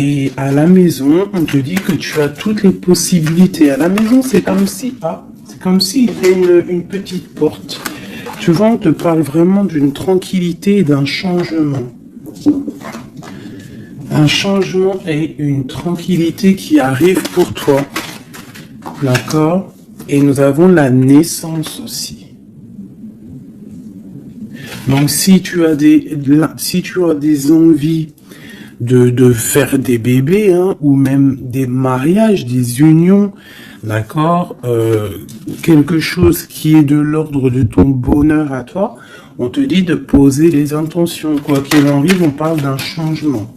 Et à la maison, on te dit que tu as toutes les possibilités. À la maison, c'est comme si, c'est comme s'il y avait une petite porte. Tu vois, on te parle vraiment d'une tranquillité et d'un changement. Un changement et une tranquillité qui arrive pour toi. D'accord? Et nous avons la naissance aussi. Donc, si tu as des envies de faire des bébés, hein, ou même des mariages, des unions, d'accord, quelque chose qui est de l'ordre de ton bonheur à toi, on te dit de poser les intentions. Quoi qu'il arrive, on parle d'un changement.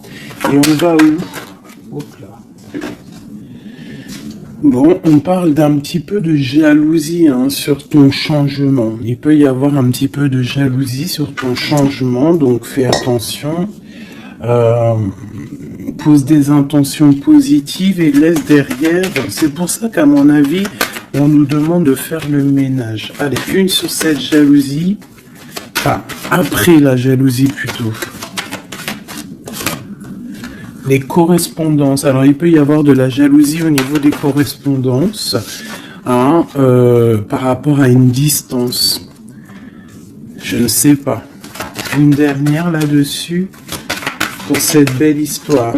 Et on va où? Hop là. Bon, on parle d'un petit peu de jalousie, hein, sur ton changement. Il peut y avoir un petit peu de jalousie sur ton changement, donc fais attention. Pose des intentions positives et laisse derrière. C'est pour ça qu'à mon avis, on nous demande de faire le ménage. Allez, une sur cette jalousie. Après la jalousie plutôt. Les correspondances. Alors, il peut y avoir de la jalousie au niveau des correspondances, hein, par rapport à une distance. Je ne sais pas. Une dernière là-dessus. Pour cette belle histoire.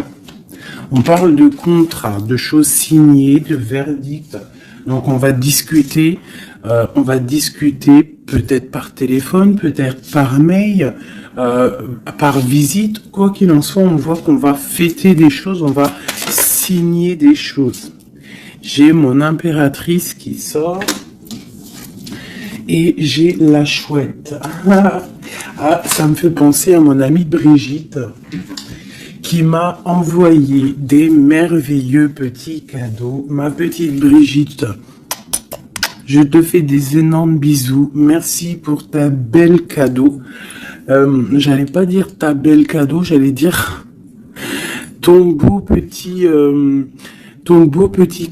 On parle de contrat, de choses signées, de verdicts. Donc on va discuter peut-être par téléphone, peut-être par mail, par visite. Quoi qu'il en soit, on voit qu'on va fêter des choses, on va signer des choses. J'ai mon impératrice qui sort et j'ai la chouette. Ça me fait penser à mon amie Brigitte qui m'a envoyé des merveilleux petits cadeaux. Ma petite Brigitte, je te fais des énormes bisous. Merci pour ta belle cadeau. J'allais pas dire ta belle cadeau, j'allais dire ton beau petit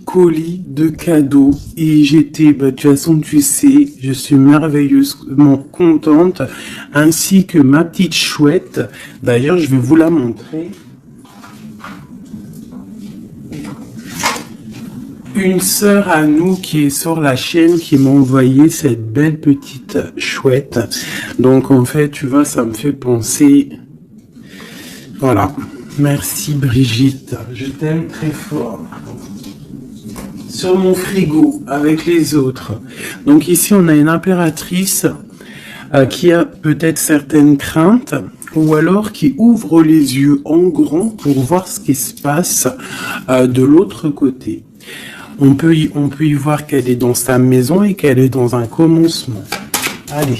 colis de cadeaux. Et j'étais, de toute façon, tu sais, je suis merveilleusement contente, ainsi que ma petite chouette. D'ailleurs, je vais vous la montrer. Une sœur à nous qui est sur la chaîne qui m'a envoyé cette belle petite chouette. Donc, en fait, tu vois, ça me fait penser... Voilà. Merci Brigitte, je t'aime très fort. Sur mon frigo, avec les autres. Donc ici, on a une impératrice qui a peut-être certaines craintes, ou alors qui ouvre les yeux en grand pour voir ce qui se passe de l'autre côté. On peut y voir qu'elle est dans sa maison et qu'elle est dans un commencement. Allez.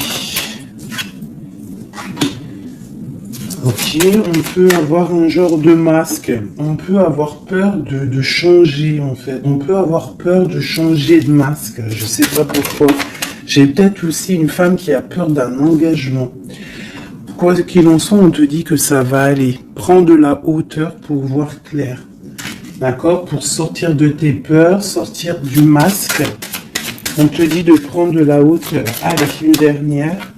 Ok, on peut avoir un genre de masque. On peut avoir peur de changer, en fait. On peut avoir peur de changer de masque. Je sais pas pourquoi. J'ai peut-être aussi une femme qui a peur d'un engagement. Quoi qu'il en soit, on te dit que ça va aller. Prends de la hauteur pour voir clair. D'accord? Pour sortir de tes peurs, sortir du masque. On te dit de prendre de la hauteur. Allez, une dernière.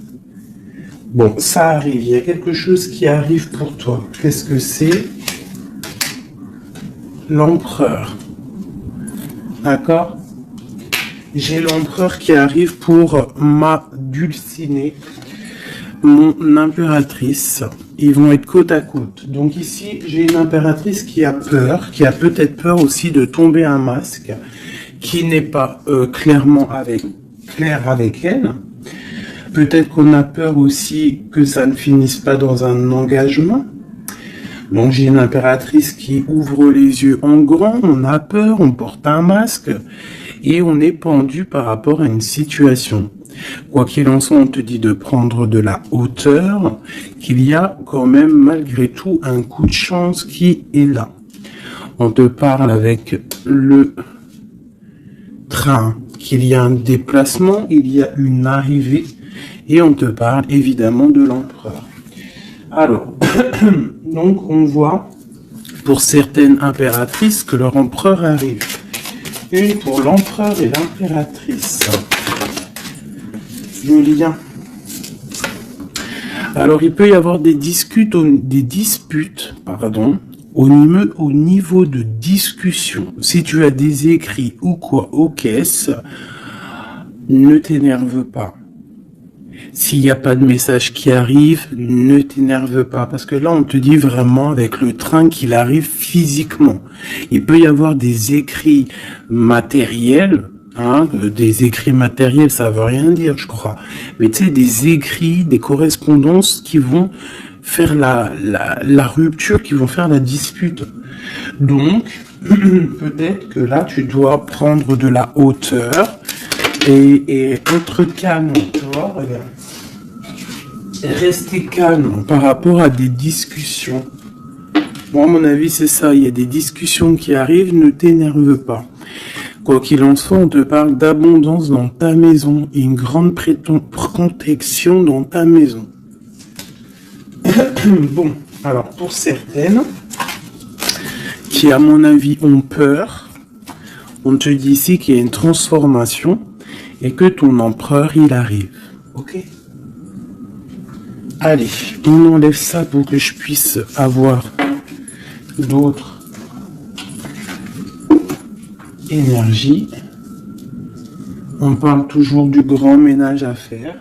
Bon, ça arrive. Il y a quelque chose qui arrive pour toi. Qu'est-ce que c'est? L'empereur. D'accord? J'ai l'empereur qui arrive pour ma dulcinée, mon impératrice. Ils vont être côte à côte. Donc ici, j'ai une impératrice qui a peur, qui a peut-être peur aussi de tomber un masque, qui n'est pas clair avec elle. Peut-être qu'on a peur aussi que ça ne finisse pas dans un engagement. Donc j'ai une impératrice qui ouvre les yeux en grand, on a peur, on porte un masque et on est pendu par rapport à une situation. Quoi qu'il en soit, on te dit de prendre de la hauteur, qu'il y a quand même malgré tout un coup de chance qui est là. On te parle avec le train, qu'il y a un déplacement, il y a une arrivée, et on te parle évidemment de l'empereur. Alors, donc on voit pour certaines impératrices que leur empereur arrive. Une pour l'empereur et l'impératrice. Le lien. Alors il peut y avoir des disputes Au niveau de discussion, si tu as des écrits ou quoi aux caisses, ne t'énerve pas. S'il n'y a pas de message qui arrive, ne t'énerve pas. Parce que là, on te dit vraiment avec le train qu'il arrive physiquement. Il peut y avoir des écrits matériels. Des écrits matériels, ça veut rien dire, je crois. Mais tu sais, des écrits, des correspondances qui vont faire la rupture, qui vont faire la dispute. Donc, peut-être que là, tu dois prendre de la hauteur et être calme, tu vois, regarde. Rester calme par rapport à des discussions. Moi, à mon avis, c'est ça. Il y a des discussions qui arrivent, ne t'énerve pas. Quoi qu'il en soit, on te parle d'abondance dans ta maison et une grande protection dans ta maison. Bon, alors pour certaines qui, à mon avis, ont peur, on te dit ici qu'il y a une transformation et que ton empereur, il arrive. Ok ? Allez, on enlève ça pour que je puisse avoir d'autres énergies. On parle toujours du grand ménage à faire.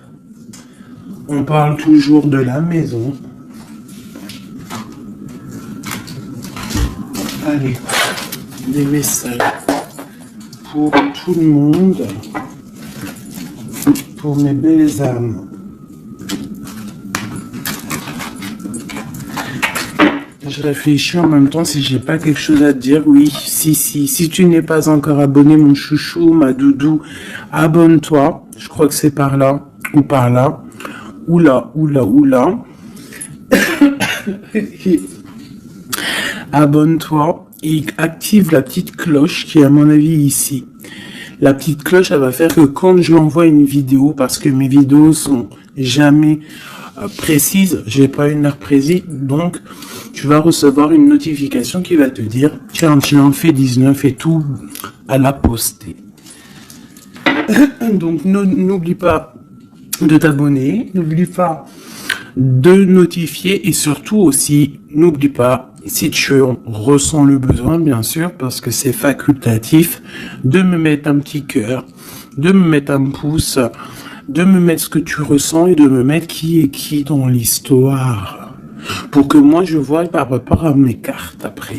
On parle toujours de la maison. Allez, des messages pour tout le monde, pour mes belles âmes. Je réfléchis en même temps si j'ai pas quelque chose à te dire. Oui, si tu n'es pas encore abonné, mon chouchou, ma doudou, abonne-toi. Je crois que c'est par là ou par là. Oula. Abonne-toi et active la petite cloche qui est à mon avis ici. La petite cloche, elle va faire que quand je envoie une vidéo, parce que mes vidéos sont jamais précises, j'ai pas une heure précise, donc tu vas recevoir une notification qui va te dire tiens, tu en fais 19 et tout à la poster. Donc n'oublie pas de t'abonner, n'oublie pas de notifier et surtout aussi n'oublie pas, si tu ressens le besoin bien sûr, parce que c'est facultatif, de me mettre un petit cœur, de me mettre un pouce, de me mettre ce que tu ressens et de me mettre qui est qui dans l'histoire. Pour que moi je vois par rapport à mes cartes après.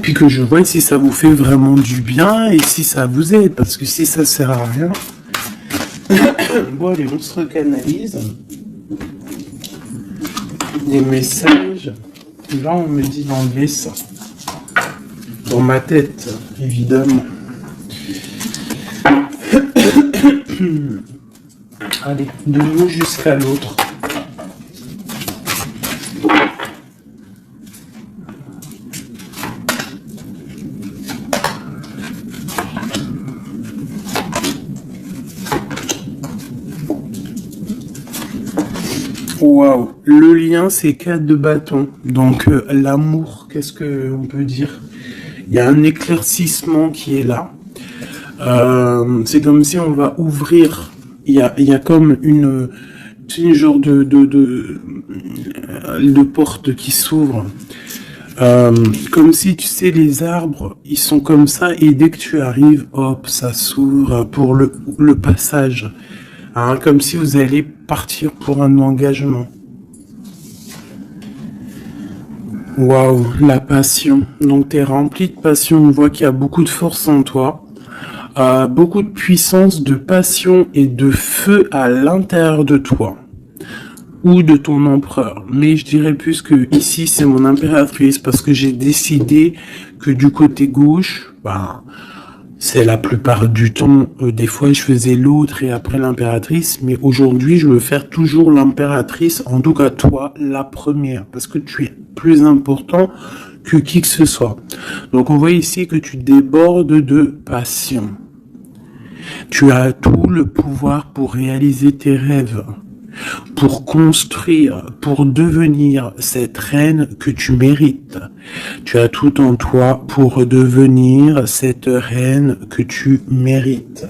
Puis que je vois si ça vous fait vraiment du bien et si ça vous aide. Parce que si ça sert à rien. Bon allez, on se recanalise. Des messages. Là on me dit d'enlever ça. Dans ma tête, évidemment. Allez, de l'eau jusqu'à l'autre. Waouh, le lien c'est 4 de bâton. Donc l'amour, qu'est-ce que on peut dire? Il y a un éclaircissement qui est là. C'est comme si on va ouvrir. Il y a comme une genre de porte qui s'ouvre. Comme si tu sais les arbres, ils sont comme ça et dès que tu arrives, hop, ça s'ouvre pour le passage. Hein, comme si vous allez partir pour un engagement. Waouh, la passion. Donc tu es rempli de passion, on voit qu'il y a beaucoup de force en toi. Beaucoup de puissance, de passion et de feu à l'intérieur de toi. Ou de ton empereur. Mais je dirais plus que ici c'est mon impératrice parce que j'ai décidé que du côté gauche, c'est la plupart du temps, des fois je faisais l'autre et après l'impératrice, mais aujourd'hui je veux faire toujours l'impératrice, en tout cas toi, la première, parce que tu es plus important que qui que ce soit. Donc on voit ici que tu débordes de passion. Tu as tout le pouvoir pour réaliser tes rêves, pour construire, pour devenir cette reine que tu mérites. Tu as tout en toi pour devenir cette reine que tu mérites.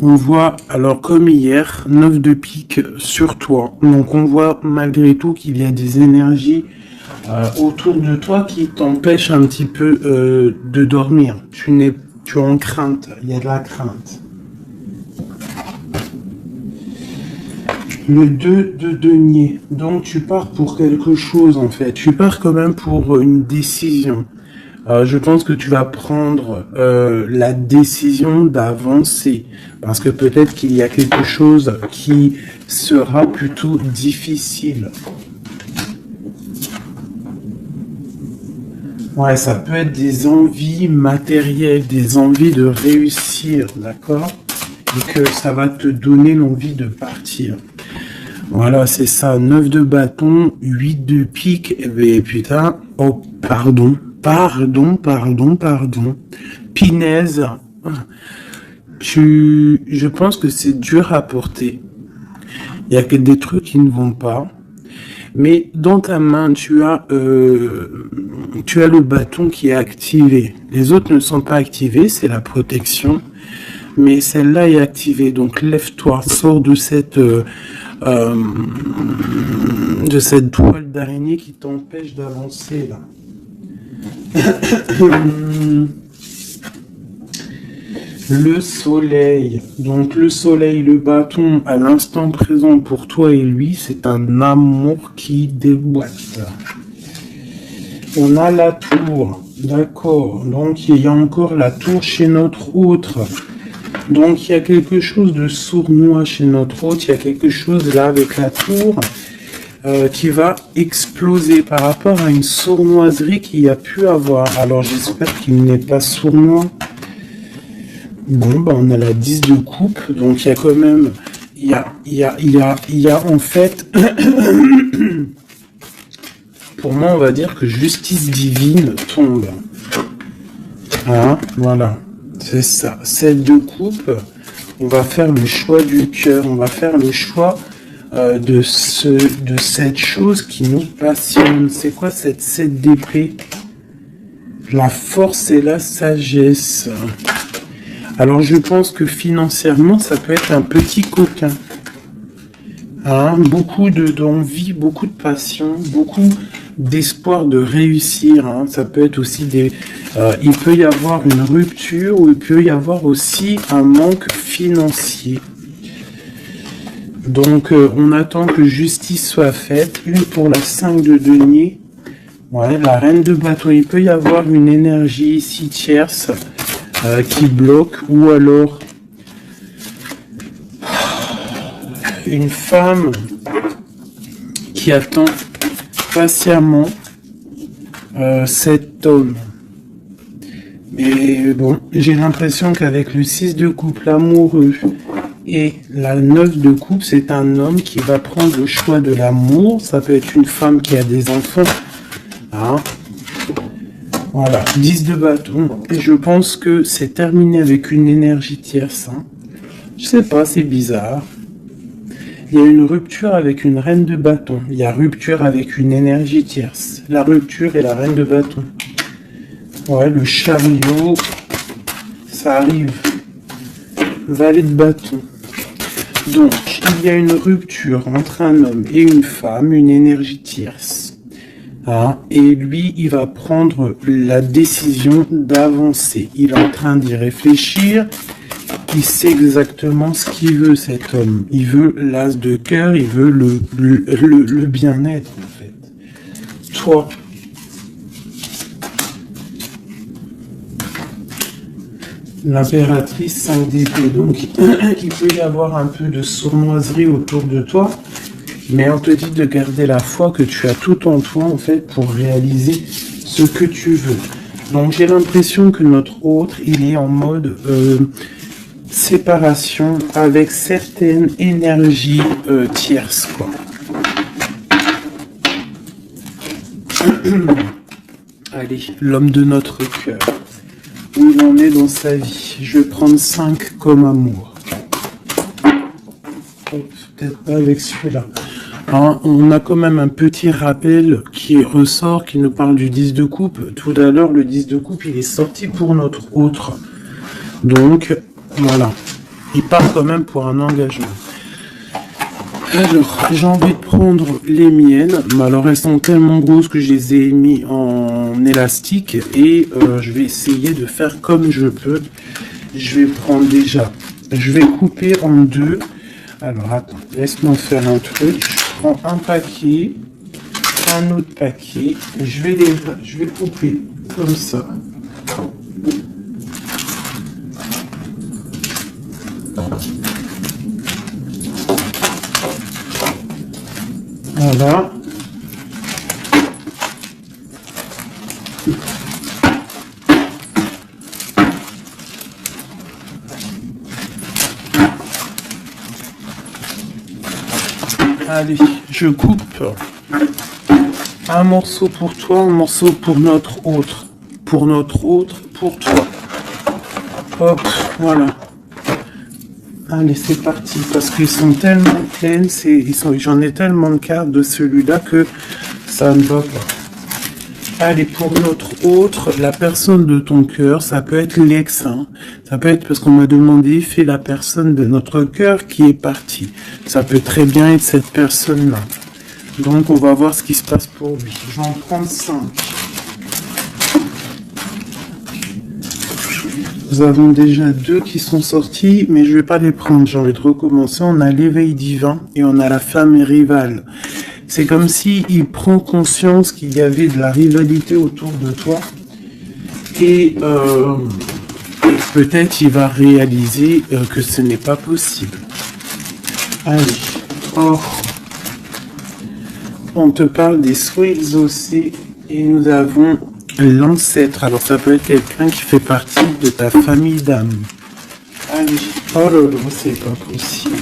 on voit, alors comme hier, 9 de pique sur toi. Donc on voit malgré tout qu'il y a des énergies autour de toi qui t'empêchent un petit peu de dormir. Tu es en crainte, il y a de la crainte. Le 2 de denier. Donc tu pars pour quelque chose en fait. Tu pars quand même pour une décision. Je pense que tu vas prendre la décision d'avancer. Parce que peut-être qu'il y a quelque chose qui sera plutôt difficile. Ouais, ça peut être des envies matérielles, des envies de réussir, d'accord? Et que ça va te donner l'envie de partir. Voilà, c'est ça. 9 de bâton, 8 de pique. Et putain, oh, pardon. Pinaise. Je pense que c'est dur à porter. Il y a que des trucs qui ne vont pas. Mais dans ta main, tu as le bâton qui est activé. Les autres ne sont pas activés, c'est la protection. Mais celle-là est activée. Donc lève-toi, sors de cette toile d'araignée qui t'empêche d'avancer là. Le soleil. Donc le soleil, le bâton, à l'instant présent pour toi et lui, c'est un amour qui déboîte. On a la tour. D'accord. Donc il y a encore la tour chez notre autre. Donc il y a quelque chose de sournois chez notre autre. Il y a quelque chose là avec la tour qui va exploser par rapport à une sournoiserie qu'il y a pu avoir. Alors j'espère qu'il n'est pas sournois. Bon, bah on a la 10 de coupe, donc il y a quand même, il y a en fait, pour moi on va dire que justice divine tombe. Hein, voilà, c'est ça. 7 de coupe, on va faire le choix du cœur, on va faire le choix de cette chose qui nous passionne. C'est quoi cette 7 d'épée? La force et la sagesse. Alors je pense que financièrement, ça peut être un petit coquin. Hein, beaucoup d'envie, beaucoup de passion, beaucoup d'espoir de réussir. Hein. Ça peut être aussi il peut y avoir une rupture ou il peut y avoir aussi un manque financier. Donc on attend que justice soit faite. Une pour la 5 de denier. Ouais, la reine de bâton. Il peut y avoir une énergie ici tierce. Qui bloque, ou alors une femme qui attend patiemment cet homme. Mais bon, j'ai l'impression qu'avec le 6 de coupe, l'amoureux, et la 9 de coupe, c'est un homme qui va prendre le choix de l'amour. Ça peut être une femme qui a des enfants. Hein. Voilà, 10 de bâton. Et je pense que c'est terminé avec une énergie tierce. Hein. Je sais pas, c'est bizarre. Il y a une rupture avec une reine de bâton. Il y a rupture avec une énergie tierce. La rupture et la reine de bâton. Ouais, le chariot. Ça arrive. Valet de bâton. Donc, il y a une rupture entre un homme et une femme, une énergie tierce. Ah, et lui, il va prendre la décision d'avancer. Il est en train d'y réfléchir. Il sait exactement ce qu'il veut, cet homme. Il veut l'as de cœur, il veut le bien-être, en fait. Toi. L'impératrice 5 d'épée. Donc, il peut y avoir un peu de sournoiserie autour de toi. Mais on te dit de garder la foi que tu as tout en toi, en fait, pour réaliser ce que tu veux. Donc, j'ai l'impression que notre autre, il est en mode séparation avec certaines énergies tierces, quoi. Allez, l'homme de notre cœur. Où il en est dans sa vie. Je vais prendre 5 comme amour. Oh, peut-être pas avec celui-là. Hein, on a quand même un petit rappel qui ressort, qui nous parle du 10 de coupe. Tout à l'heure, le 10 de coupe, il est sorti pour notre autre. Donc, voilà. il part quand même pour un engagement. Alors, j'ai envie de prendre les miennes, mais alors elles sont tellement grosses que je les ai mis en élastique et je vais essayer de faire comme je peux. Je vais prendre déjà, je vais couper en deux. Alors attends, laisse-moi faire un truc. Je prends un paquet, un autre paquet, je vais couper comme ça. Voilà. Allez, je coupe un morceau pour toi, un morceau pour notre autre. Pour notre autre, pour toi. Hop, voilà. Allez, c'est parti, parce qu'ils sont tellement pleines, j'en ai tellement de cartes de celui-là que ça ne va pas. Allez, pour notre autre, la personne de ton cœur, ça peut être l'ex, hein. Ça peut être parce qu'on m'a demandé, fais la personne de notre cœur qui est partie. Ça peut très bien être cette personne-là. Donc, on va voir ce qui se passe pour lui. Je vais en prendre 5. Nous avons déjà 2 qui sont sortis, mais je vais pas les prendre. J'ai envie de recommencer. On a l'éveil divin et on a la femme rivale. C'est comme si il prend conscience qu'il y avait de la rivalité autour de toi. Et peut-être il va réaliser que ce n'est pas possible. Allez. Oh. On te parle des souhaits exaucés et nous avons l'ancêtre. Alors ça peut être quelqu'un qui fait partie de ta famille d'âme. Allez. Oh là là, c'est pas possible.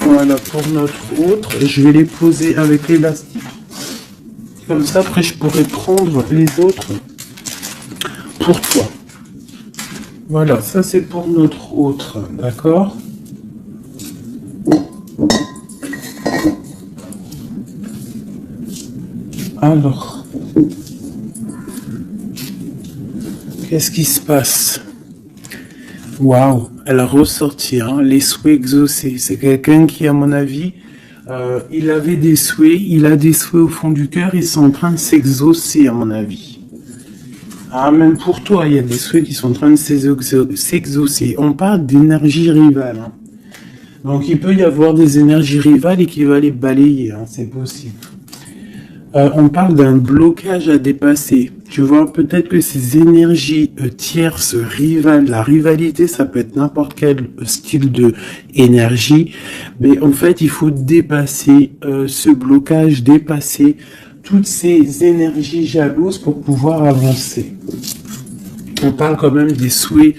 Voilà, pour notre autre, je vais les poser avec l'élastique. Comme ça, après, je pourrais prendre les autres pour toi. Voilà, ça c'est pour notre autre, d'accord? Alors, qu'est-ce qui se passe? Waouh, elle a ressorti, hein, les souhaits exaucés. C'est quelqu'un qui, à mon avis, il avait des souhaits, il a des souhaits au fond du cœur, ils sont en train de s'exaucer, à mon avis. Ah, même pour toi, il y a des souhaits qui sont en train de s'exaucer. On parle d'énergie rivale, hein. Donc, il peut y avoir des énergies rivales et qui va les balayer, hein, c'est possible. On parle d'un blocage à dépasser. Tu vois, peut-être que ces énergies tierces, rivales, la rivalité, ça peut être n'importe quel style de énergie, mais en fait, il faut dépasser ce blocage, dépasser toutes ces énergies jalouses pour pouvoir avancer. On parle quand même des souhaits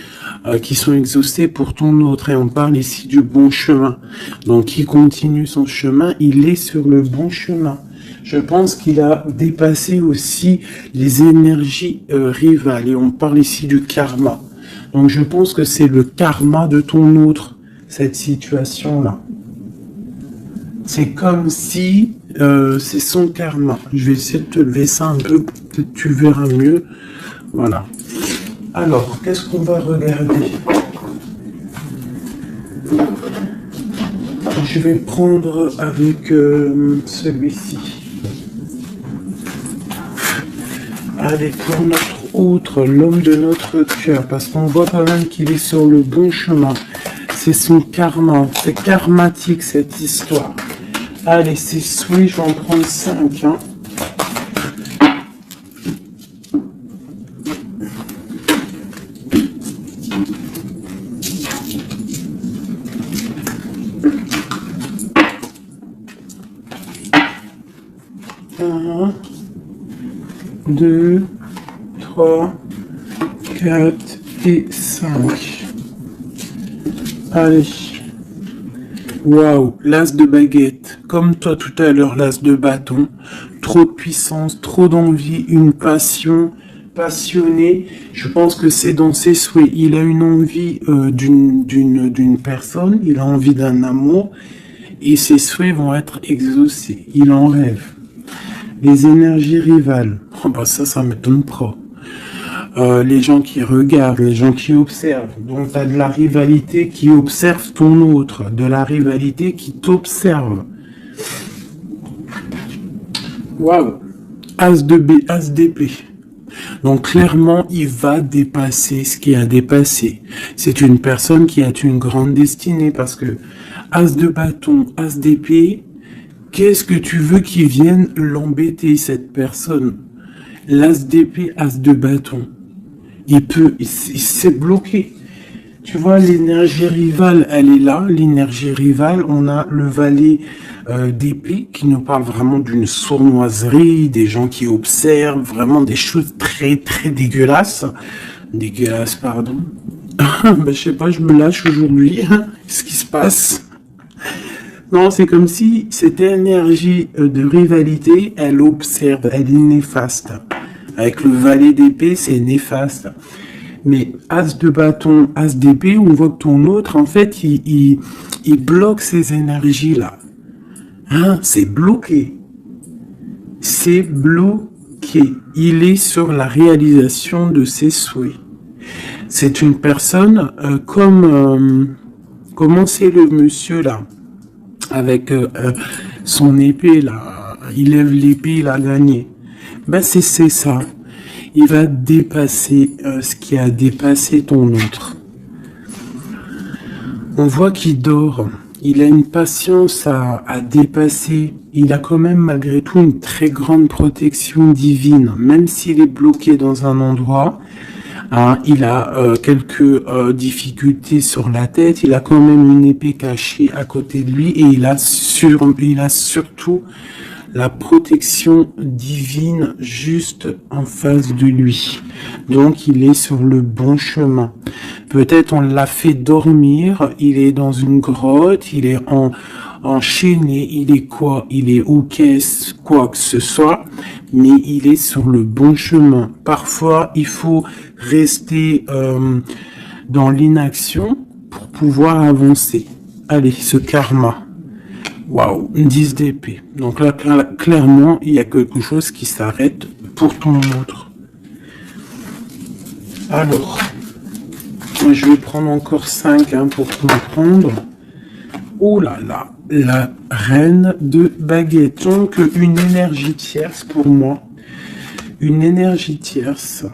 qui sont exaucés pour ton autre, et on parle ici du bon chemin. Donc, il continue son chemin, il est sur le bon chemin. Je pense qu'il a dépassé aussi les énergies rivales, et on parle ici du karma. Donc je pense que c'est le karma de ton autre, cette situation-là. C'est comme si c'est son karma. Je vais essayer de te lever ça un peu, peut-être tu verras mieux. Voilà. Alors, qu'est-ce qu'on va regarder? Je vais prendre avec celui-ci. Allez, pour notre autre, l'homme de notre cœur, parce qu'on voit quand même qu'il est sur le bon chemin. C'est son karma, c'est karmatique cette histoire. Allez, c'est souhait, je vais en prendre 5. Hein. Un, 2, 3, 4 et 5. Allez. Waouh, l'as de baguette. Comme toi tout à l'heure, l'as de bâton. Trop de puissance, trop d'envie, une passion passionné. Je pense que c'est dans ses souhaits. Il a une envie d'une personne, il a envie d'un amour, et ses souhaits vont être exaucés. Il en rêve. Les énergies rivales, oh bah ça m'étonne pas. Les gens qui regardent, les gens qui observent. Donc, tu as de la rivalité qui observe ton autre, de la rivalité qui t'observe. Waouh! As de B, As d'épée. Donc, clairement, il va dépasser ce qui a dépassé. C'est une personne qui a une grande destinée parce que As de bâton, As d'épée, qu'est-ce que tu veux qu'il vienne l'embêter, cette personne? L'As d'épée, As de bâton. Il s'est bloqué. Tu vois, l'énergie rivale, elle est là. L'énergie rivale, on a le valet d'épée qui nous parle vraiment d'une sournoiserie, des gens qui observent vraiment des choses très, très dégueulasses. Dégueulasses, pardon. Ben, je sais pas, je me lâche aujourd'hui. Qu'est-ce qui se passe? Non, c'est comme si cette énergie de rivalité, elle observe, elle est néfaste. Avec le valet d'épée, c'est néfaste. Mais As de bâton, As d'épée, on voit que ton autre, en fait, il bloque ces énergies-là. Hein, c'est bloqué. C'est bloqué. Il est sur la réalisation de ses souhaits. C'est une personne comment c'est le monsieur là, avec son épée là, il lève l'épée, il a gagné. Ben c'est ça. Il va dépasser ce qui a dépassé ton autre. On voit qu'il dort. Il a une patience à dépasser. Il a quand même malgré tout une très grande protection divine. Même s'il est bloqué dans un endroit, hein, il a quelques difficultés sur la tête. Il a quand même une épée cachée à côté de lui. Et il a surtout la protection divine juste en face de lui. Donc, il est sur le bon chemin. Peut-être on l'a fait dormir, il est dans une grotte, il est enchaîné, il est quoi? Il est au caisse, quoi que ce soit, mais il est sur le bon chemin. Parfois, il faut rester dans l'inaction pour pouvoir avancer. Allez, ce karma. Waouh, 10 d'épée. Donc là, clairement, il y a quelque chose qui s'arrête pour ton autre. Alors, je vais prendre encore 5 pour comprendre. Oh là là, la reine de baguette. Donc, une énergie tierce pour moi. Une énergie tierce.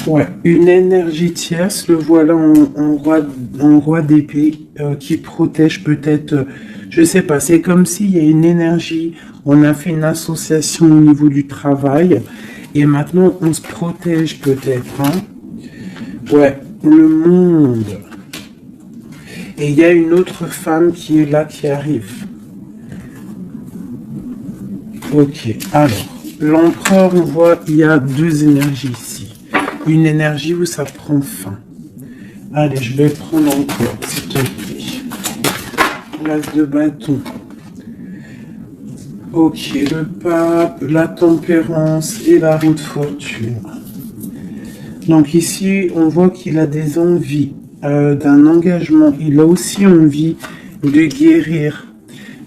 Ouais, une énergie tierce, le voilà en roi d'épée qui protège peut-être, je sais pas, c'est comme s'il y a une énergie, on a fait une association au niveau du travail et maintenant on se protège peut-être. Hein. Ouais, le monde. Et il y a une autre femme qui est là, qui arrive. Ok, alors, l'empereur, on voit, il y a 2 énergies ici. Une énergie où ça prend fin. Allez, je vais prendre encore, s'il te plaît. L'as de bâton. Ok, le pape, la tempérance et la roue de fortune. Donc ici, on voit qu'il a des envies d'un engagement. Il a aussi envie de guérir.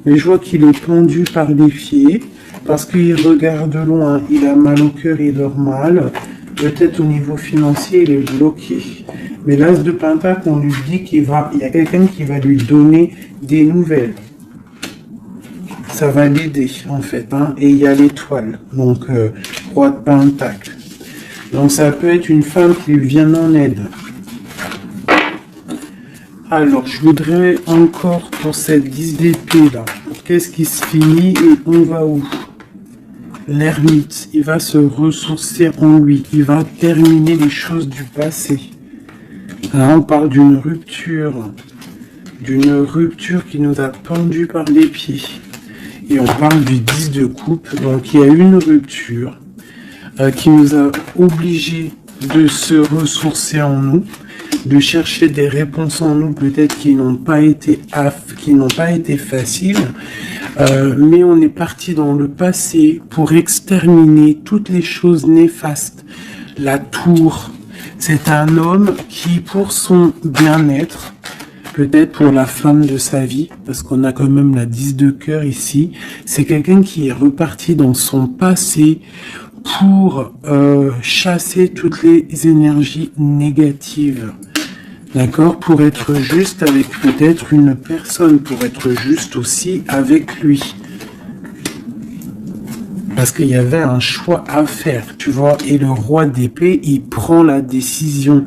Mais je vois qu'il est pendu par les pieds parce qu'il regarde loin. Il a mal au cœur, il dort mal. Peut-être au niveau financier, il est bloqué. Mais l'as de pentacle, on lui dit il y a quelqu'un qui va lui donner des nouvelles. Ça va l'aider, en fait. Hein. Et il y a l'étoile. Donc, roi de pentacle. Donc, ça peut être une femme qui lui vient en aide. Alors, je voudrais encore pour cette 10 d'épée là. Qu'est-ce qui se finit et on va où? L'ermite, il va se ressourcer en lui, il va terminer les choses du passé. Là, on parle d'une rupture qui nous a pendus par les pieds. Et on parle du 10 de coupe, donc il y a une rupture qui nous a obligés de se ressourcer en nous. de chercher des réponses en nous, peut-être qui n'ont pas été faciles, mais on est parti dans le passé pour exterminer toutes les choses néfastes. La tour, c'est un homme qui, pour son bien-être, peut-être pour la femme de sa vie, parce qu'on a quand même la 10 de cœur ici, c'est quelqu'un qui est reparti dans son passé pour chasser toutes les énergies négatives. D'accord? Pour être juste avec peut-être une personne, pour être juste aussi avec lui. Parce qu'il y avait un choix à faire, tu vois, et le roi d'épée, il prend la décision,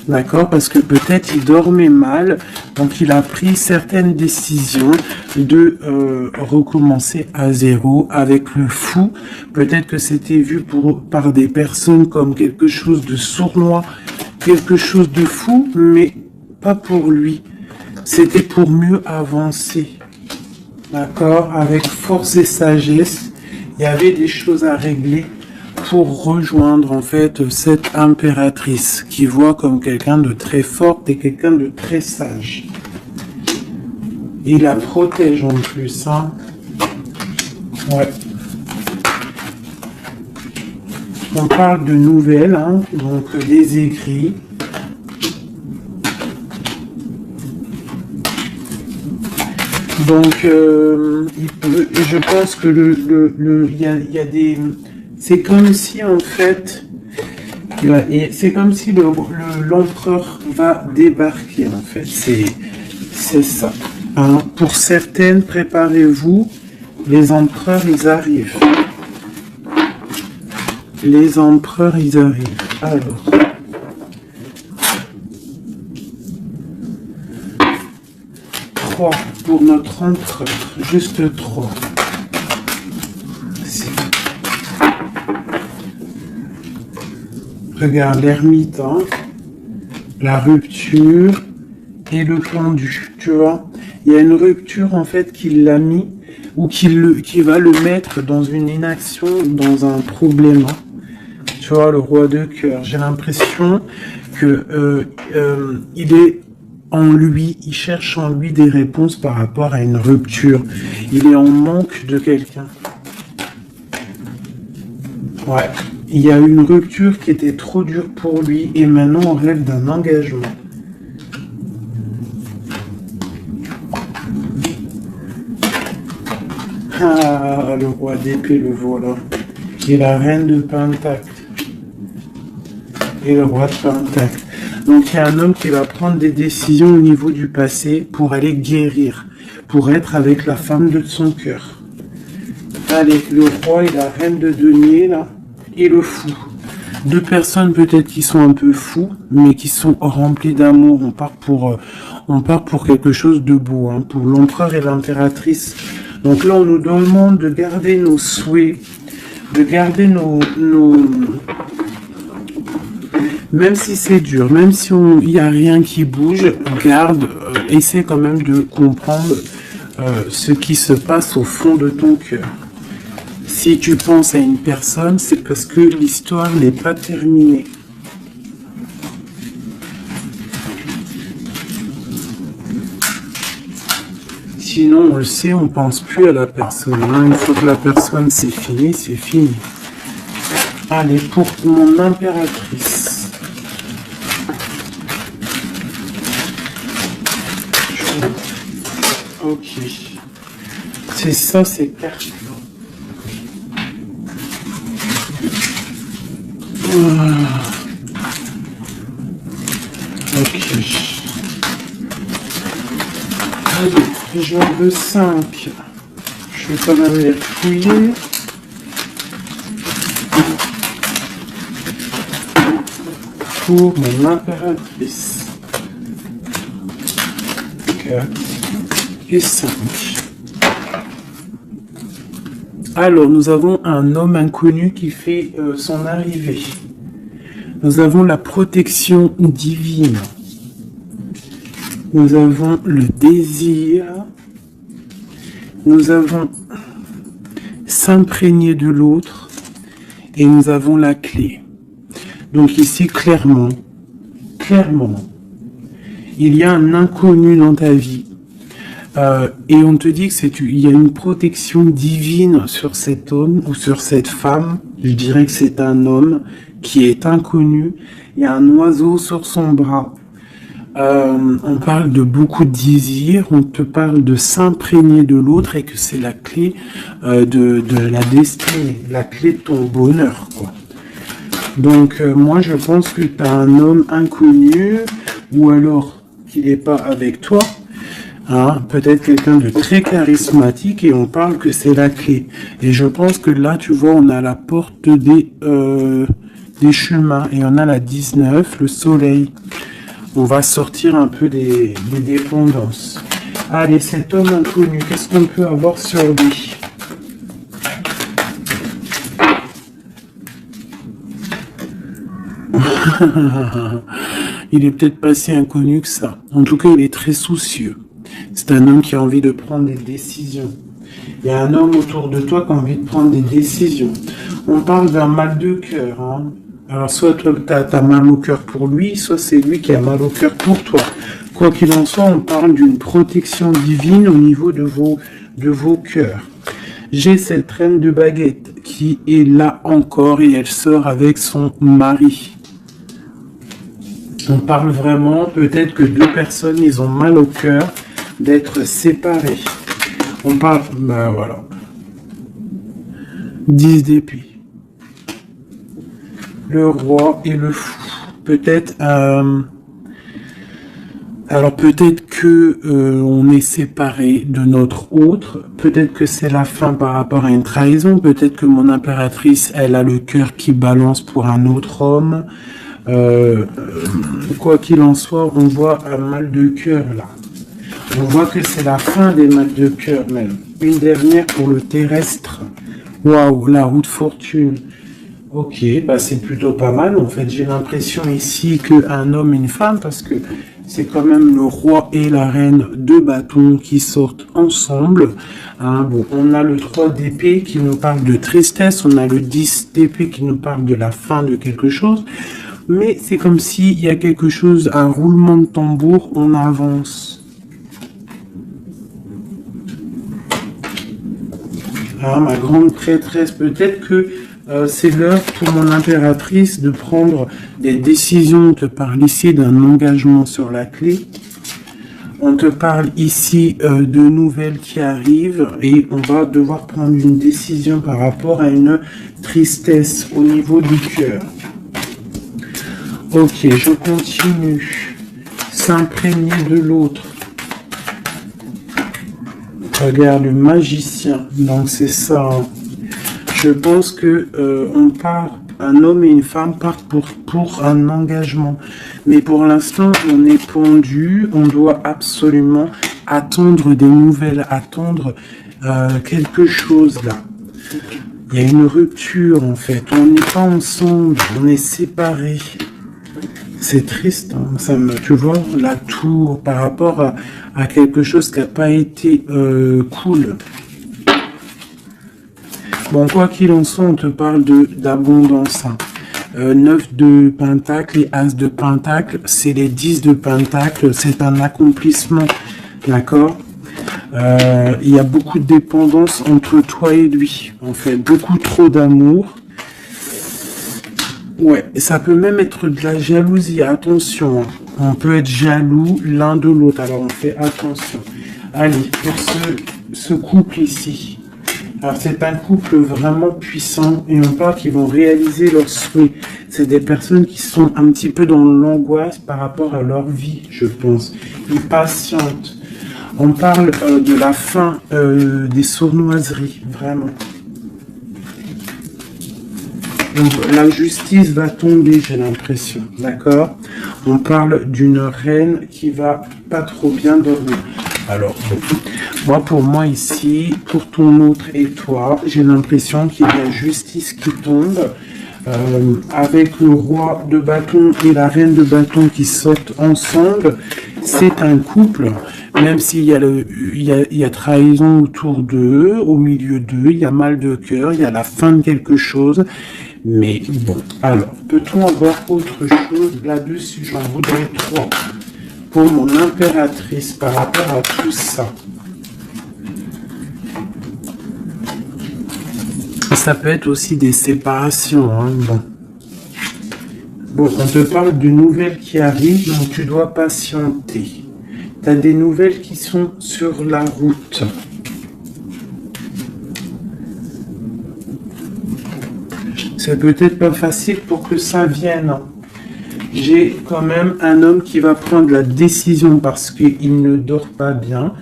d'accord, parce que peut-être il dormait mal, donc il a pris certaines décisions de recommencer à zéro avec le fou. Peut-être que c'était vu par des personnes comme quelque chose de sournois, quelque chose de fou, mais pas pour lui. C'était pour mieux avancer, d'accord, avec force et sagesse. Il y avait des choses à régler pour rejoindre en fait cette impératrice qui voit comme quelqu'un de très forte et quelqu'un de très sage. Il la protège en plus, hein. Ouais. On parle de nouvelles, hein, donc des écrits. Donc, je pense que il y a des, c'est comme si en fait, c'est comme si l'empereur va débarquer en fait. C'est ça. Hein. Pour certaines, préparez-vous, les empereurs ils arrivent. Les empereurs ils arrivent. Alors. Pour notre empereur, juste 3. Regarde l'ermite, hein, la rupture et le pendu, tu vois. Il y a une rupture en fait qui l'a mis ou qui va le mettre dans une inaction, dans un problème. Tu vois, le roi de cœur. J'ai l'impression que il est en lui, il cherche en lui des réponses par rapport à une rupture. Il est en manque de quelqu'un. Ouais. Il y a une rupture qui était trop dure pour lui et maintenant on rêve d'un engagement. Ah, le roi d'épée, le voilà. Et la reine de Pentacle. Et le roi de Pentacle. Donc il y a un homme qui va prendre des décisions au niveau du passé pour aller guérir, pour être avec la femme de son cœur. Allez, le roi et la reine de denier, là, et le fou. Deux personnes peut-être qui sont un peu fous, mais qui sont remplies d'amour. On part pour quelque chose de beau, hein, pour l'empereur et l'impératrice. Donc là, on nous demande de garder nos souhaits, de garder nos même si c'est dur, même si il n'y a rien qui bouge, garde, essaie quand même de comprendre ce qui se passe au fond de ton cœur. Si tu penses à une personne, c'est parce que l'histoire n'est pas terminée. Sinon, on le sait, on pense plus à la personne. Hein. Une fois que la personne c'est fini, c'est fini. Allez, pour mon impératrice. Ok. C'est ça, c'est carte. Ok. Allez, je veux 5. Je vais quand même les fouiller. Pour mon impératrice. 4 et 5. Alors, nous avons un homme inconnu qui fait son arrivée. Nous avons la protection divine. Nous avons le désir. Nous avons s'imprégner de l'autre. Et nous avons la clé. Donc ici, clairement, il y a un inconnu dans ta vie. Et on te dit que il y a une protection divine sur cet homme ou sur cette femme. Je dirais que c'est un homme qui est inconnu. Il y a un oiseau sur son bras. On parle de beaucoup de désirs. On te parle de s'imprégner de l'autre et que c'est la clé de la destinée, la clé de ton bonheur, quoi. Donc moi je pense que tu as un homme inconnu ou alors qu'il n'est pas avec toi. Hein, peut-être quelqu'un de très charismatique et on parle que c'est la clé. Et je pense que là, tu vois, on a la porte des chemins et on a la 19, le soleil. On va sortir un peu des dépendances. Allez, cet homme inconnu, qu'est-ce qu'on peut avoir sur lui? Il est peut-être pas si inconnu que ça. En tout cas, il est très soucieux. C'est un homme qui a envie de prendre des décisions. Il y a un homme autour de toi qui a envie de prendre des décisions. On parle d'un mal de cœur. Hein. Alors, soit toi, tu as mal au cœur pour lui, soit c'est lui qui a mal au cœur pour toi. Quoi qu'il en soit, on parle d'une protection divine au niveau de vos cœurs. J'ai cette reine de baguette qui est là encore et elle sort avec son mari. On parle vraiment, peut-être que deux personnes, ils ont mal au cœur d'être séparés. On parle, ben voilà. 10 d'épée. Le roi et le fou. Peut-être, alors peut-être que on est séparé de notre autre. Peut-être que c'est la fin par rapport à une trahison. Peut-être que mon impératrice, elle a le cœur qui balance pour un autre homme. Quoi qu'il en soit, on voit un mal de cœur là. On voit que c'est la fin des mal de cœur même. Une dernière pour le terrestre. Waouh, la roue de fortune. Ok, bah c'est plutôt pas mal. En fait, j'ai l'impression ici qu'un homme et une femme, parce que c'est quand même le roi et la reine de bâtons qui sortent ensemble. Hein, bon, on a le 3 d'épée qui nous parle de tristesse, on a le 10 d'épée qui nous parle de la fin de quelque chose. Mais c'est comme s'il y a quelque chose, un roulement de tambour, on avance. Ah, ma grande prêtresse, peut-être que c'est l'heure pour mon impératrice de prendre des décisions. On te parle ici d'un engagement sur la clé. On te parle ici de nouvelles qui arrivent et on va devoir prendre une décision par rapport à une tristesse au niveau du cœur. Ok, je continue. S'imprégner de l'autre. Regarde, le magicien. Donc c'est ça. Hein. Je pense que on part, un homme et une femme partent pour un engagement. Mais pour l'instant, on est pendu. On doit absolument attendre des nouvelles, attendre quelque chose là. Il y a une rupture en fait. On n'est pas ensemble, on est séparés. C'est triste, hein. Ça me, tu vois, la tour par rapport à quelque chose qui n'a pas été cool. Bon, quoi qu'il en soit, on te parle d'abondance. Hein. 9 de pentacle et as de pentacle, c'est les 10 de pentacle, c'est un accomplissement, d'accord. Il y a beaucoup de dépendance entre toi et lui, en fait, beaucoup trop d'amour. Ouais, ça peut même être de la jalousie, attention, hein. On peut être jaloux l'un de l'autre, alors on fait attention. Allez, pour ce couple ici, alors c'est un couple vraiment puissant et on parle qu'ils vont réaliser leurs souhaits. C'est des personnes qui sont un petit peu dans l'angoisse par rapport à leur vie, je pense. Ils patientent. On parle de la fin des sournoiseries, vraiment. Donc, la justice va tomber, j'ai l'impression, d'accord? On parle d'une reine qui va pas trop bien dormir. Alors, moi, pour moi ici, pour ton autre et toi, j'ai l'impression qu'il y a justice qui tombe, avec le roi de bâton et la reine de bâton qui sortent ensemble. C'est un couple, même s'il y a il y a trahison autour d'eux, au milieu d'eux, il y a mal de cœur, il y a la fin de quelque chose. Mais bon, alors, peut-on avoir autre chose là-dessus? J'en voudrais 3. pour mon impératrice par rapport à tout ça? Ça peut être aussi des séparations, hein, bon. Bon, on te parle de nouvelles qui arrivent, donc tu dois patienter. Tu as des nouvelles qui sont sur la route. C'est peut-être pas facile pour que ça vienne. J'ai quand même un homme qui va prendre la décision parce qu'il ne dort pas bien.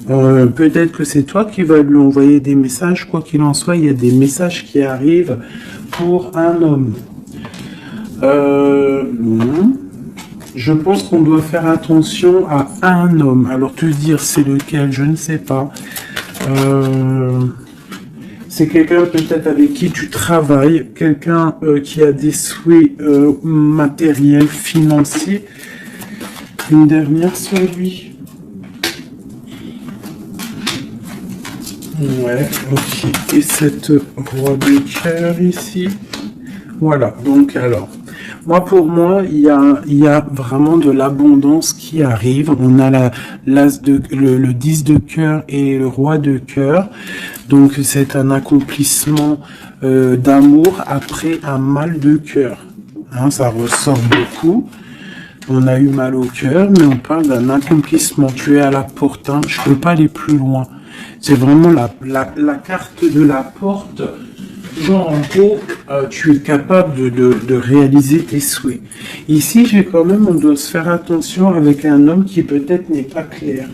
Peut-être que c'est toi qui vas lui envoyer des messages. Quoi qu'il en soit, il y a des messages qui arrivent pour un homme. Je pense qu'on doit faire attention à un homme. Alors te dire c'est lequel, je ne sais pas. C'est quelqu'un peut-être avec qui tu travailles, quelqu'un qui a des souhaits matériels, financiers. Une dernière sur lui. Ouais, ok. Et cette roi de cœur ici. Voilà, donc alors, pour moi, il y a vraiment de l'abondance qui arrive. On a le 10 de cœur et le roi de cœur. Donc c'est un accomplissement d'amour après un mal de cœur. Hein, ça ressort beaucoup. On a eu mal au cœur, mais on parle d'un accomplissement. Tu es à la porte, hein. Je peux pas aller plus loin. C'est vraiment la carte de la porte. Genre, en gros, tu es capable de réaliser tes souhaits. Ici, on doit se faire attention avec un homme qui peut-être n'est pas clair.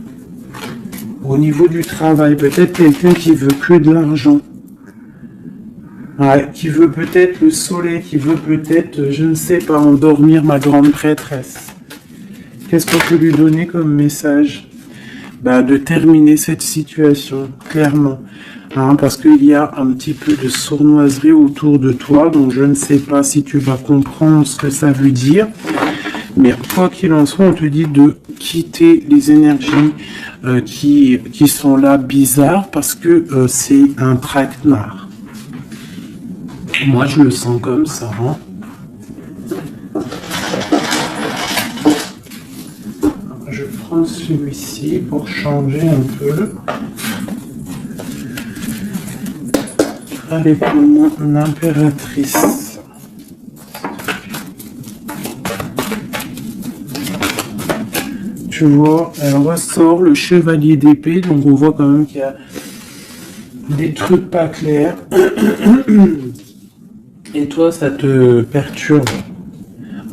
Au niveau du travail, peut-être quelqu'un qui veut que de l'argent. Ouais, qui veut peut-être le soleil, qui veut peut-être, je ne sais pas, endormir ma grande prêtresse. Qu'est-ce qu'on peut lui donner comme message? De terminer cette situation, clairement. Hein, parce qu'il y a un petit peu de sournoiserie autour de toi, donc je ne sais pas si tu vas comprendre ce que ça veut dire. Mais quoi qu'il en soit, on te dit de quitter les énergies qui sont là bizarres, parce que c'est un traquenard. Moi, je le sens comme ça. Hein. Je prends celui-ci pour changer un peu. Allez, pour mon impératrice. Tu vois, elle ressort le chevalier d'épée, donc on voit quand même qu'il y a des trucs pas clairs. Et toi, ça te perturbe.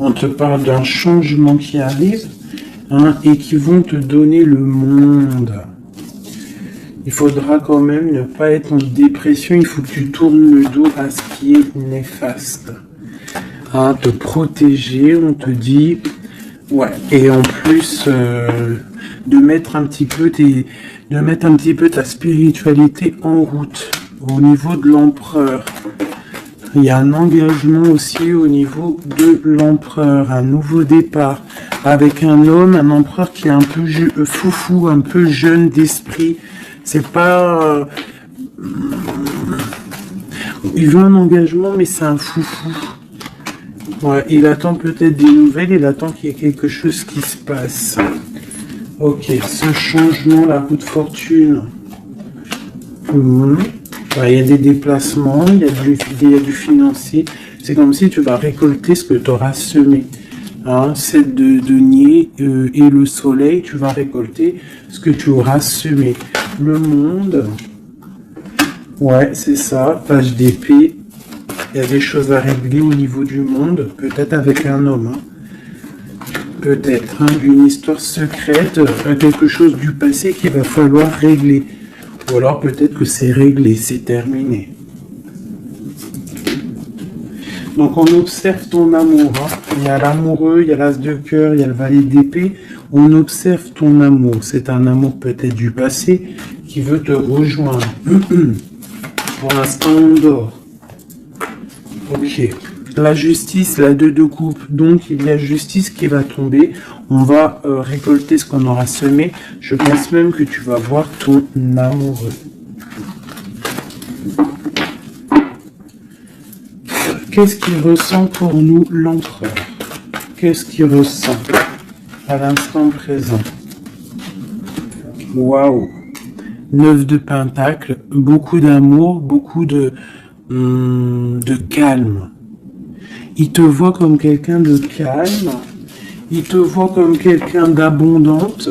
On te parle d'un changement qui arrive, hein, et qui vont te donner le monde. Il faudra quand même ne pas être en dépression, il faut que tu tournes le dos à ce qui est néfaste. Hein, te protéger, on te dit, ouais, et en plus de mettre un petit peu ta spiritualité en route au niveau de l'empereur. Il y a un engagement aussi au niveau de l'empereur, un nouveau départ avec un homme, un empereur qui est un peu foufou, un peu jeune d'esprit. C'est pas... il veut un engagement, mais c'est un foufou. Ouais, il attend peut-être des nouvelles, il attend qu'il y ait quelque chose qui se passe. Ok, ce changement, la roue de fortune. Ouais, il y a des déplacements, il y a du financier. C'est comme si tu vas récolter ce que tu auras semé. Hein, c'est de denier et le soleil, tu vas récolter ce que tu auras semé. Le monde, ouais, c'est ça, page d'épée. Il y a des choses à régler au niveau du monde, peut-être avec un homme. Hein. Peut-être, hein, une histoire secrète, quelque chose du passé qu'il va falloir régler. Ou alors peut-être que c'est réglé, c'est terminé. Donc on observe ton amour. Hein. Il y a l'amoureux, il y a l'as de cœur, il y a le valet d'épée. On observe ton amour. C'est un amour peut-être du passé qui veut te rejoindre. Pour l'instant, on dort. Ok. La justice, la 2 de coupe. Donc il y a justice qui va tomber. On va récolter ce qu'on aura semé. Je pense même que tu vas voir ton amoureux. Qu'est-ce qu'il ressent pour nous, l'empereur? Qu'est-ce qu'il ressent? à l'instant présent. Waouh! 9 de Pentacle, beaucoup d'amour, beaucoup de calme. Il te voit comme quelqu'un de calme, il te voit comme quelqu'un d'abondante.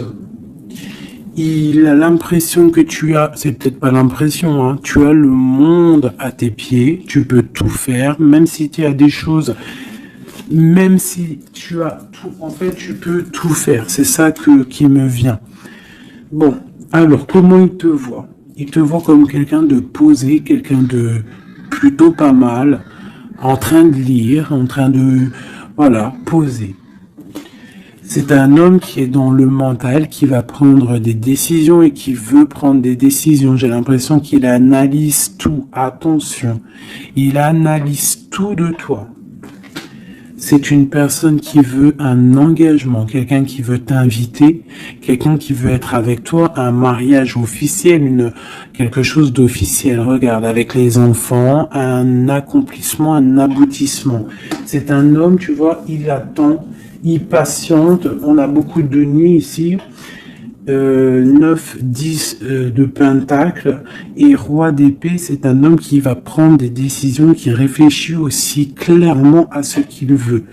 Il a l'impression que tu as, c'est peut-être pas l'impression, hein, tu as le monde à tes pieds, tu peux tout faire, même si tu as des choses, même si tu as tout, en fait, tu peux tout faire. C'est ça qui me vient. Bon, alors, comment il te voit? Il te voit comme quelqu'un de posé, quelqu'un de plutôt pas mal, en train de lire, en train de, voilà, poser. C'est un homme qui est dans le mental, qui va prendre des décisions et qui veut prendre des décisions. J'ai l'impression qu'il analyse tout. Attention, il analyse tout de toi. C'est une personne qui veut un engagement, quelqu'un qui veut t'inviter, quelqu'un qui veut être avec toi, un mariage officiel, quelque chose d'officiel. Regarde, avec les enfants, un accomplissement, un aboutissement. C'est un homme, tu vois, il attend, il patiente. On a beaucoup de nuits ici. 9, 10 de Pentacle et Roi d'épée, c'est un homme qui va prendre des décisions, qui réfléchit aussi clairement à ce qu'il veut.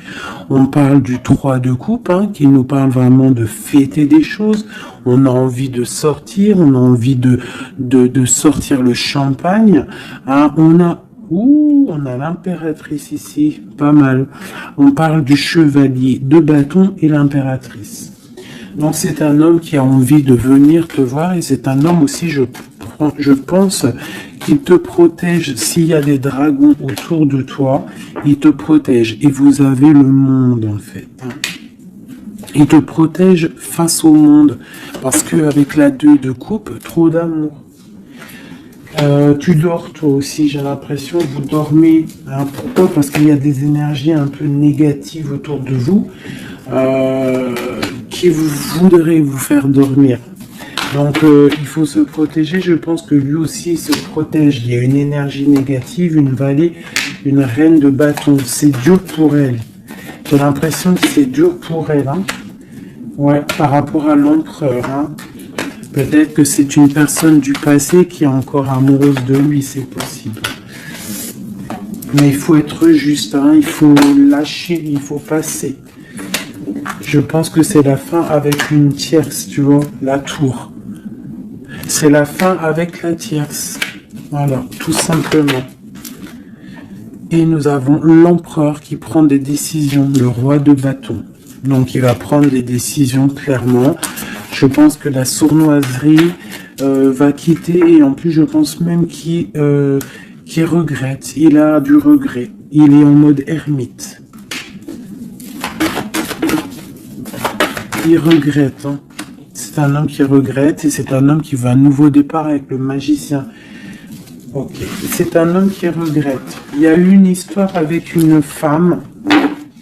On parle du 3 de coupe, hein, qui nous parle vraiment de fêter des choses. On a envie de sortir, on a envie de sortir le champagne. Hein, on a l'impératrice ici, pas mal. On parle du chevalier de bâton et l'impératrice. Donc c'est un homme qui a envie de venir te voir et c'est un homme aussi, je pense, qu'il te protège. S'il y a des dragons autour de toi, il te protège. Et vous avez le monde en fait. Il te protège face au monde parce qu'avec la 2 de coupe, trop d'amour. Tu dors toi aussi, j'ai l'impression, vous dormez. Hein, pourquoi? Parce qu'il y a des énergies un peu négatives autour de vous. Qui voudrait vous faire dormir. Donc il faut se protéger. Je pense que lui aussi il se protège. Il y a une énergie négative, une vallée, une reine de bâton. C'est dur pour elle. J'ai l'impression que c'est dur pour elle. Hein. Ouais, par rapport à l'empereur. Hein. Peut-être que c'est une personne du passé qui est encore amoureuse de lui, c'est possible. Mais il faut être juste. Hein. Il faut lâcher, il faut passer. Je pense que c'est la fin avec une tierce, tu vois, la tour. C'est la fin avec la tierce. Voilà, tout simplement. Et nous avons l'empereur qui prend des décisions, le roi de bâton. Donc il va prendre des décisions clairement. Je pense que la sournoiserie va quitter et en plus je pense même qu'il regrette. Il a du regret. Il est en mode ermite. Il regrette. Hein. C'est un homme qui regrette et c'est un homme qui veut un nouveau départ avec le magicien. Ok. C'est un homme qui regrette. Il y a eu une histoire avec une femme,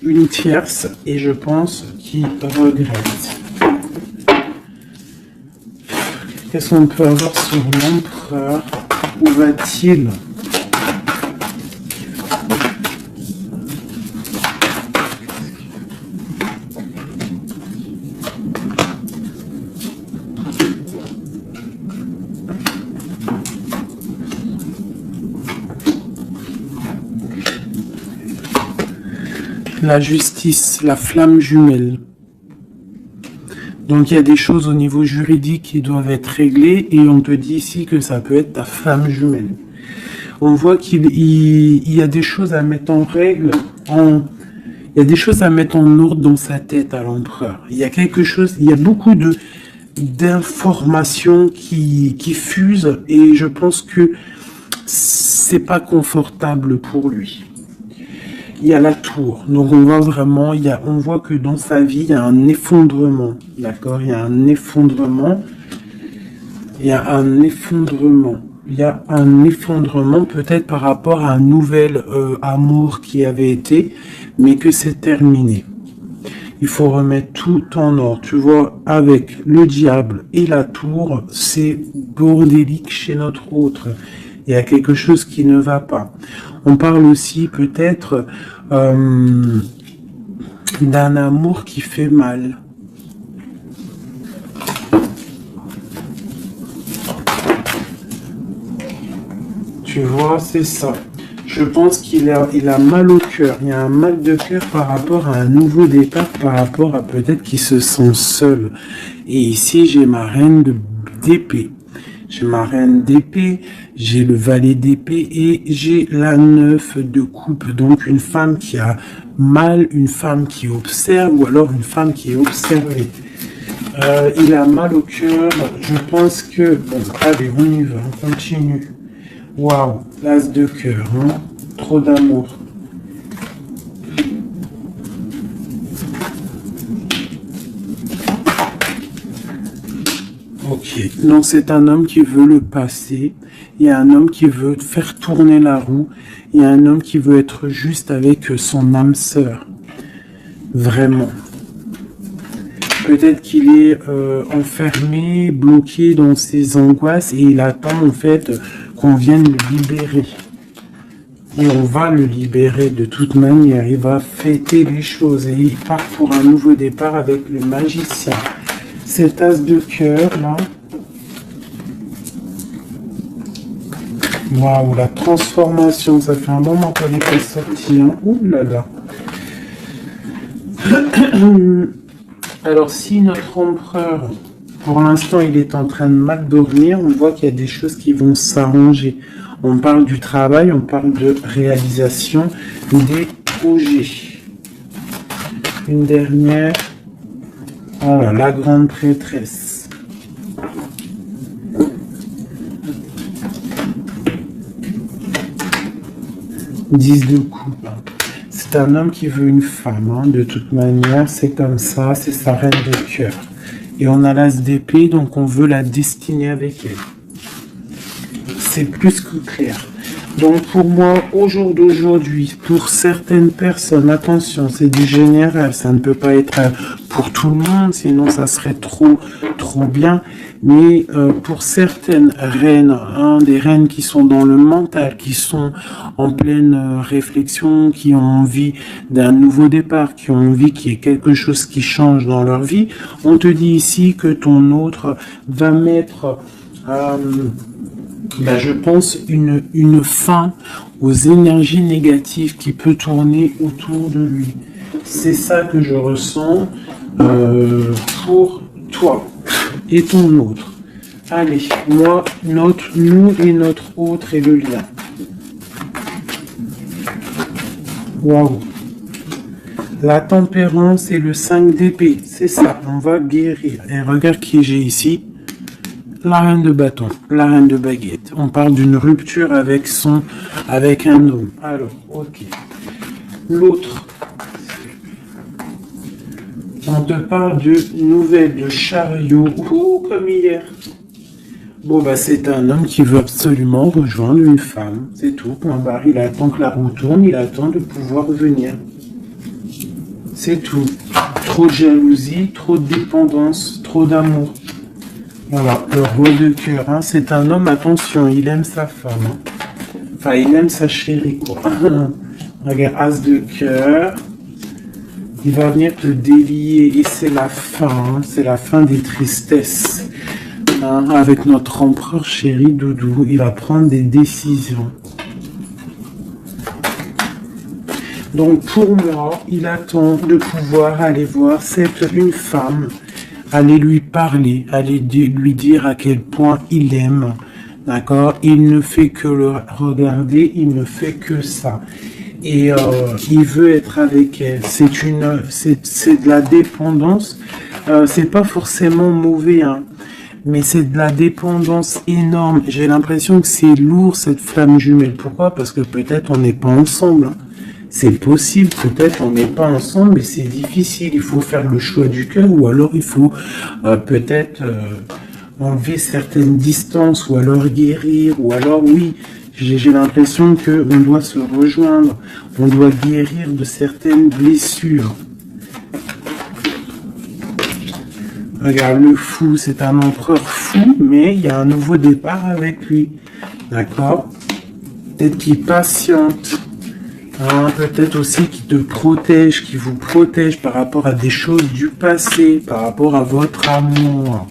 une tierce, et je pense qu'il regrette. Qu'est-ce qu'on peut avoir sur l'empereur? Où va-t-il? La justice, la flamme jumelle. Donc il y a des choses au niveau juridique qui doivent être réglées et on te dit ici que ça peut être ta flamme jumelle. On voit qu'il y a des choses à mettre en règle, il y a des choses à mettre en ordre dans sa tête à l'empereur. Il y a quelque chose, il y a beaucoup d'informations qui fusent et je pense que c'est pas confortable pour lui. Il y a la tour, donc on voit vraiment, on voit que dans sa vie, il y a un effondrement, d'accord? Il y a un effondrement, il y a un effondrement, il y a un effondrement peut-être par rapport à un nouvel amour qui avait été, mais que c'est terminé. Il faut remettre tout en ordre, tu vois, avec le diable et la tour, c'est bordélique chez notre autre. Il y a quelque chose qui ne va pas. On parle aussi peut-être d'un amour qui fait mal. Tu vois, c'est ça. Je pense qu'il a mal au cœur. Il y a un mal de cœur par rapport à un nouveau départ, par rapport à peut-être qu'il se sent seul. Et ici, j'ai ma reine d'épée. J'ai ma reine d'épée, j'ai le valet d'épée et j'ai la 9 de coupe. Donc une femme qui a mal, une femme qui observe ou alors une femme qui est observée. Il a mal au cœur. Je pense que... Bon, allez, on y va, on continue. Waouh, l'as de cœur, hein? Trop d'amour. Ok, donc c'est un homme qui veut le passé, il y a un homme qui veut faire tourner la roue, il y a un homme qui veut être juste avec son âme sœur. Vraiment. Peut-être qu'il est enfermé, bloqué dans ses angoisses et il attend en fait qu'on vienne le libérer. Et on va le libérer de toute manière, il va fêter les choses et il part pour un nouveau départ avec le magicien. Cet as de cœur là. Waouh, la transformation, ça fait un bon moment qu'elle n'est pas sortie. Hein. Ouh là là. Alors si notre empereur, pour l'instant, il est en train de mal dormir, on voit qu'il y a des choses qui vont s'arranger. On parle du travail, on parle de réalisation des projets. Une dernière. Voilà, la grande prêtresse. Dix de coupe. C'est un homme qui veut une femme, hein. De toute manière, c'est comme ça, c'est sa reine de cœur. Et on a l'as d'épée, donc on veut la destiner avec elle. C'est plus que clair. Donc pour moi, au jour d'aujourd'hui, pour certaines personnes, attention, c'est du général, ça ne peut pas être pour tout le monde, sinon ça serait trop bien. Mais pour certaines reines, hein, des reines qui sont dans le mental, qui sont en pleine réflexion, qui ont envie d'un nouveau départ, qui ont envie qu'il y ait quelque chose qui change dans leur vie, on te dit ici que ton autre va mettre... je pense une fin aux énergies négatives qui peut tourner autour de lui. C'est ça que je ressens pour toi et ton autre. Allez, moi, nous et notre autre et le lien. Waouh. La tempérance et le 5 d'épée, c'est ça, on va guérir. Et regarde qui j'ai ici. La reine de bâton, la reine de baguette. On parle d'une rupture avec un homme. Alors, ok. L'autre. On te parle de nouvelles de chariot. Ouh, comme hier. Bon, c'est un homme qui veut absolument rejoindre une femme. C'est tout. Point barre. Il attend que la roue tourne. Il attend de pouvoir venir. C'est tout. Trop de jalousie, trop de dépendance, trop d'amour. Voilà, le roi de cœur, hein, c'est un homme, attention, il aime sa femme. Hein. Enfin, il aime sa chérie, quoi. Regarde, as de cœur. Il va venir te délier et c'est la fin, hein, c'est la fin des tristesses. Hein, avec notre empereur chéri Doudou, il va prendre des décisions. Donc pour moi, il attend de pouvoir aller voir une femme, aller lui parler, aller lui dire à quel point il aime, d'accord? Il ne fait que le regarder, il ne fait que ça. Et il veut être avec elle. C'est de la dépendance. C'est pas forcément mauvais, hein, mais c'est de la dépendance énorme. J'ai l'impression que c'est lourd cette flamme jumelle. Pourquoi? Parce que peut-être on n'est pas ensemble. Hein. C'est possible, peut-être on n'est pas ensemble, mais c'est difficile. Il faut faire le choix du cœur, ou alors il faut peut-être enlever certaines distances, ou alors guérir, ou alors oui, j'ai l'impression qu'on doit se rejoindre, on doit guérir de certaines blessures. Regarde, le fou, c'est un empereur fou, mais il y a un nouveau départ avec lui. D'accord? Peut-être qu'il patiente. Hein, peut-être aussi qui te protège, qui vous protège par rapport à des choses du passé, par rapport à votre amour.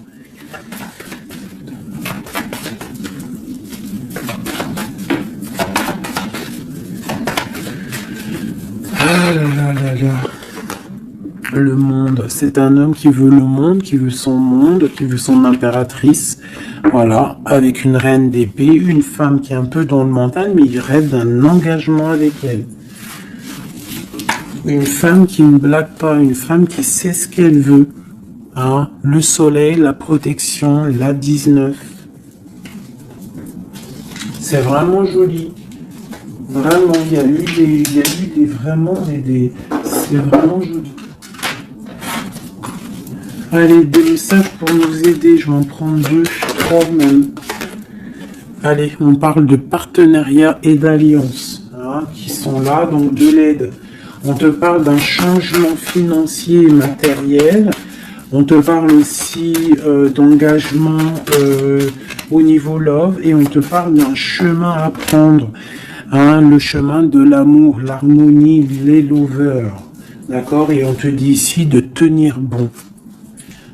c'est un homme qui veut le monde, qui veut son monde, qui veut son impératrice. Voilà, avec une reine d'épée, une femme qui est un peu dans le mental, mais il rêve d'un engagement avec elle. Une femme qui ne blague pas, une femme qui sait ce qu'elle veut. Hein, le soleil, la protection, la 19. C'est vraiment joli. Vraiment, il y a eu c'est vraiment joli. Allez, des messages pour nous aider. Je vais en prendre 2, 3 même. Allez, on parle de partenariat et d'alliance, hein, qui sont là, donc de l'aide. On te parle d'un changement financier et matériel. On te parle aussi d'engagement au niveau love, et on te parle d'un chemin à prendre. Hein, le chemin de l'amour, l'harmonie, les lovers. D'accord? Et on te dit ici de tenir bon.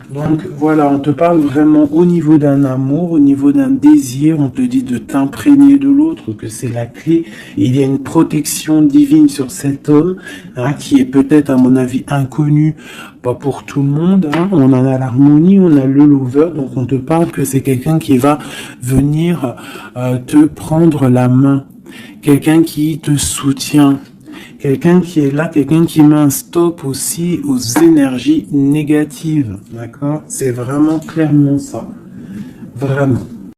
Donc voilà, on te parle vraiment au niveau d'un amour, au niveau d'un désir, on te dit de t'imprégner de l'autre, que c'est la clé. Il y a une protection divine sur cet homme, hein, qui est peut-être à mon avis inconnu, pas pour tout le monde. Hein. On en a l'harmonie, on a le lover, donc on te parle que c'est quelqu'un qui va venir te prendre la main, quelqu'un qui te soutient. Quelqu'un qui est là, quelqu'un qui met un stop aussi aux énergies négatives. D'accord? C'est vraiment clairement ça. Vraiment.